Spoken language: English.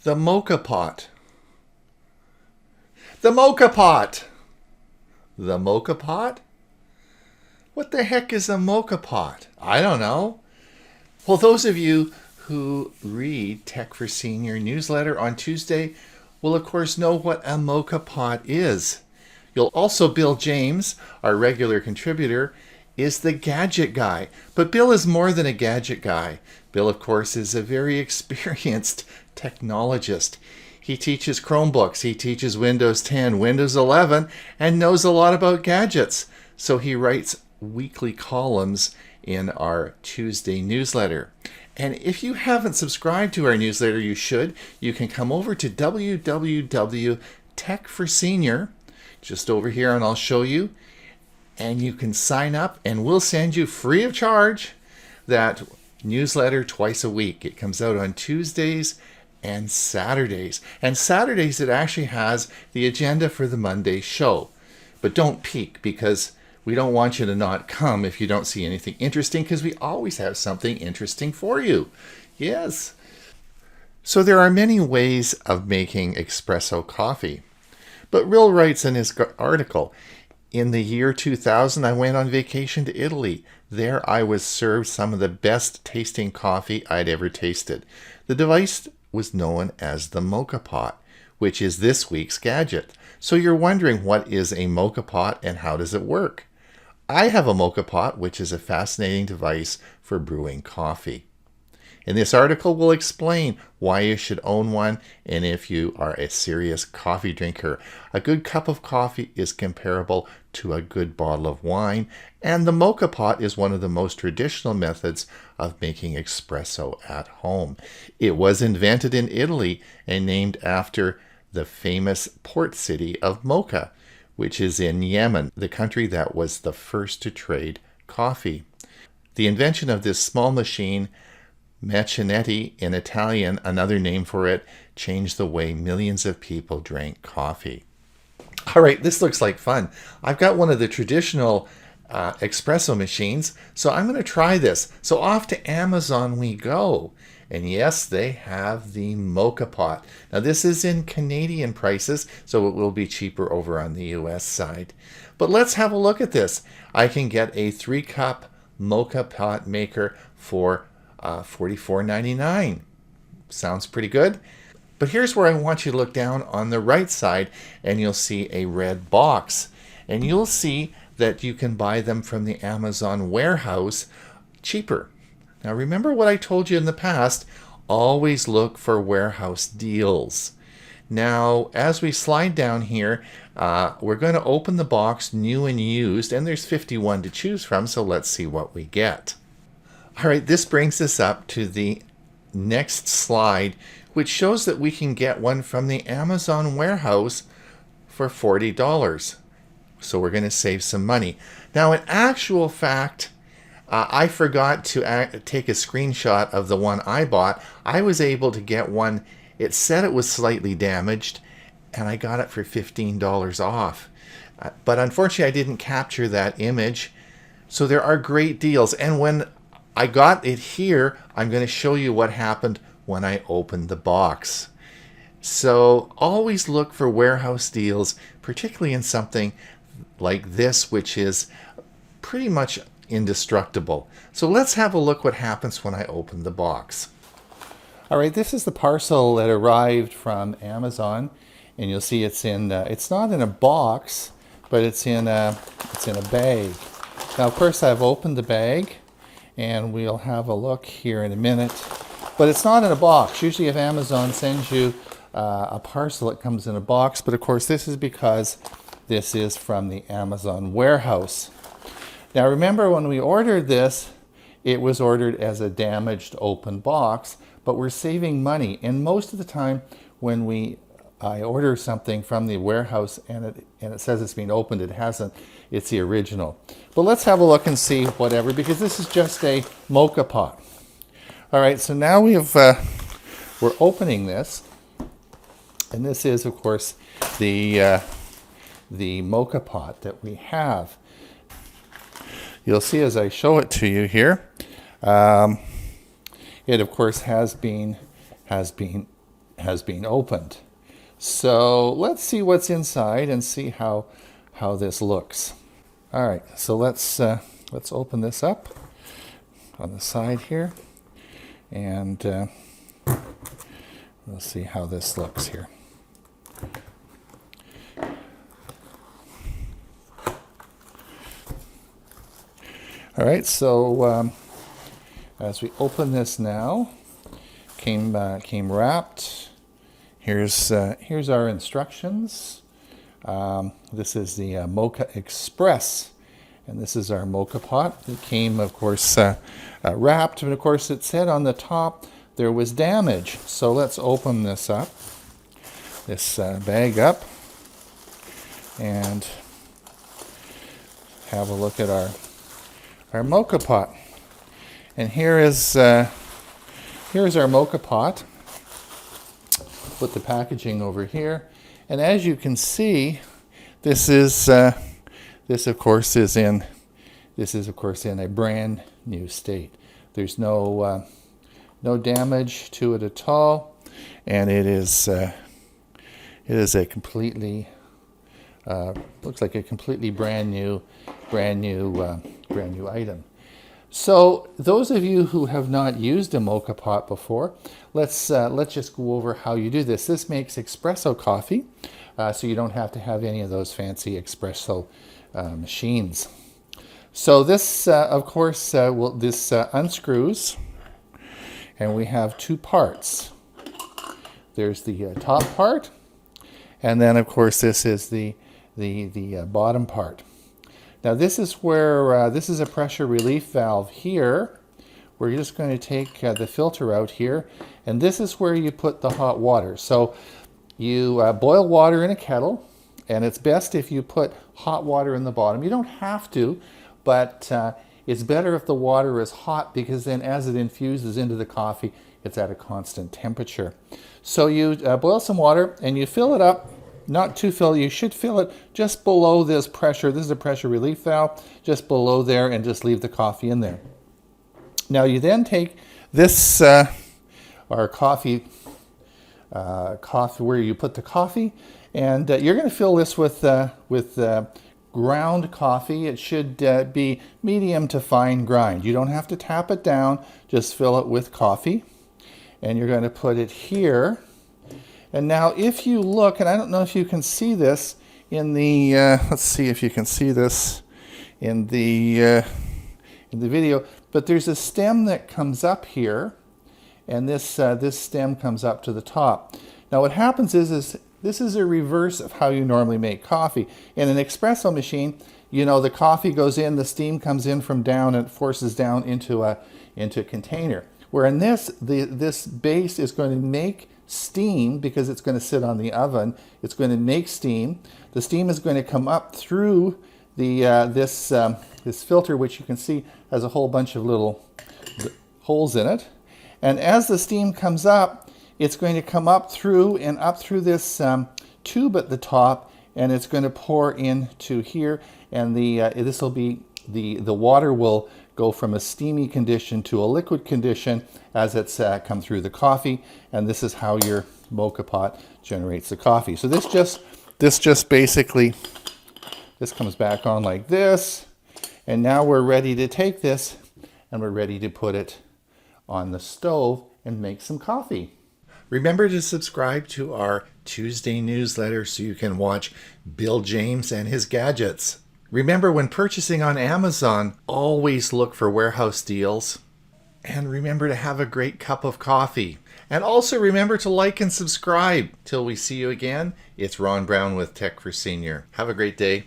The Moka Pot. The Moka Pot. The Moka Pot? What the heck is a Moka Pot? I don't know. Well, those of you who read Tech for Senior newsletter on Tuesday will, of course, know what a Moka Pot is. You'll also, Bill James, our regular contributor, is the Gadget Guy. But Bill is more than a Gadget Guy. Bill, of course, is a very experienced technologist. He teaches Chromebooks, he teaches Windows 10, Windows 11, and knows a lot about gadgets. So he writes weekly columns in our Tuesday newsletter. And if you haven't subscribed to our newsletter, you should. You can come over to www.techforsenior, just over here, and I'll show you. And you can sign up, and we'll send you free of charge that newsletter twice a week. It comes out on Tuesdays and Saturdays. And Saturdays it actually has the agenda for the Monday show. But don't peek, because we don't want you to not come if you don't see anything interesting, because we always have something interesting for you. Yes. So there are many ways of making espresso coffee. But Will writes in his article, in the year 2000, I went on vacation to Italy. There I was served some of the best tasting coffee I'd ever tasted. The device was known as the Moka Pot, which is this week's gadget. So you're wondering, what is a Moka Pot and how does it work? I have a Moka Pot, which is a fascinating device for brewing coffee. In this article, we'll explain why you should own one and if you are a serious coffee drinker. A good cup of coffee is comparable to a good bottle of wine, and the Moka Pot is one of the most traditional methods of making espresso at home. It was invented in Italy and named after the famous port city of Mocha, which is in Yemen, the country that was the first to trade coffee. The invention of this small machine, macchinette in Italian, another name for it, changed the way millions of people drank coffee. All right, this looks like fun. I've got one of the traditional espresso machines, so I'm going to try this. So off to Amazon we go. And yes, they have the Moka Pot. Now this is in Canadian prices, so it will be cheaper over on the US side. But let's have a look at this. I can get a 3-cup Moka Pot maker for $44.99. Sounds pretty good. But here's where I want you to look down on the right side, and you'll see a red box. And you'll see that you can buy them from the Amazon warehouse cheaper. Now remember what I told you in the past, always look for warehouse deals. Now as we slide down here, we're going to open the box new and used, and there's 51 to choose from, so let's see what we get. All right, this brings us up to the next slide, which shows that we can get one from the Amazon warehouse for $40. So we're going to save some money. Now in actual fact, I forgot to take a screenshot of the one I bought. I was able to get one. It said it was slightly damaged, and I got it for $15 off. But unfortunately, I didn't capture that image. So there are great deals. And when I got it here, I'm going to show you what happened when I opened the box. So always look for warehouse deals, particularly in something like this, which is pretty much indestructible. So let's have a look what happens when I open the box. All right, this is the parcel that arrived from Amazon, and you'll see it's in it's not in a box, but it's in a bag. Now of course I've opened the bag, and we'll have a look here in a minute, but it's not in a box. Usually if Amazon sends you a parcel, it comes in a box, but of course this is because this is from the Amazon warehouse. Now remember, when we ordered this, it was ordered as a damaged open box, but we're saving money. And most of the time when I order something from the warehouse and it says it's been opened, it hasn't. It's the original. But let's have a look and see whatever, because this is just a Moka Pot. All right, so now we're opening this, and this is of course the Moka Pot that we have. You'll see as I show it to you here, it of course has been has been opened. So let's see what's inside and see how this looks. All right, so let's open this up on the side here, and we'll see how this looks here. All right, so as we open this now, came wrapped. Here's our instructions. This is the Moka Express, and this is our Moka Pot. It came, of course, wrapped, and of course it said on the top there was damage. So let's open this up, this bag up, and have a look at our Moka Pot. And here's our Moka Pot. Put the packaging over here, and as you can see, this is of course in a brand new state. There's no damage to it at all, and it is a completely looks like a completely brand new item. So those of you who have not used a Moka Pot before, let's just go over how you do this. This makes espresso coffee, so you don't have to have any of those fancy espresso machines. So this, of course, unscrews, and we have two parts. There's the top part, and then, of course, this is the bottom part. Now this is where, this is a pressure relief valve here. We're just going to take the filter out here, and this is where you put the hot water. So you boil water in a kettle, and it's best if you put hot water in the bottom. You don't have to, but it's better if the water is hot, because then as it infuses into the coffee, it's at a constant temperature. So you boil some water and you fill it up. Not too fill, you should fill it just below this pressure. This is a pressure relief valve, just below there, and just leave the coffee in there. Now you then take this, our coffee where you put the coffee, and you're going to fill this with ground coffee. It should be medium to fine grind. You don't have to tap it down, just fill it with coffee. And you're going to put it here. And now if you look, and I don't know if you can see this in the, let's see if you can see this in the video, but there's a stem that comes up here, and this stem comes up to the top. Now what happens is this is a reverse of how you normally make coffee. In an espresso machine, you know, the coffee goes in, the steam comes in from down, and it forces down into a container. Where in this, this base is going to make steam, because it's going to sit on the oven. It's going to make steam. The steam is going to come up through the this filter, which you can see has a whole bunch of little holes in it. And as the steam comes up, it's going to come up through this tube at the top, and it's going to pour into here. And this will be the water will go from a steamy condition to a liquid condition as it's come through the coffee, and this is how your Moka Pot generates the coffee. So this just basically, this comes back on like this, and now we're ready to take this and we're ready to put it on the stove and make some coffee. Remember to subscribe to our Tuesday newsletter so you can watch Bill James and his gadgets. Remember, when purchasing on Amazon, always look for warehouse deals. And remember to have a great cup of coffee. And also remember to like and subscribe. Till we see you again, it's Ron Brown with Tech for Senior. Have a great day.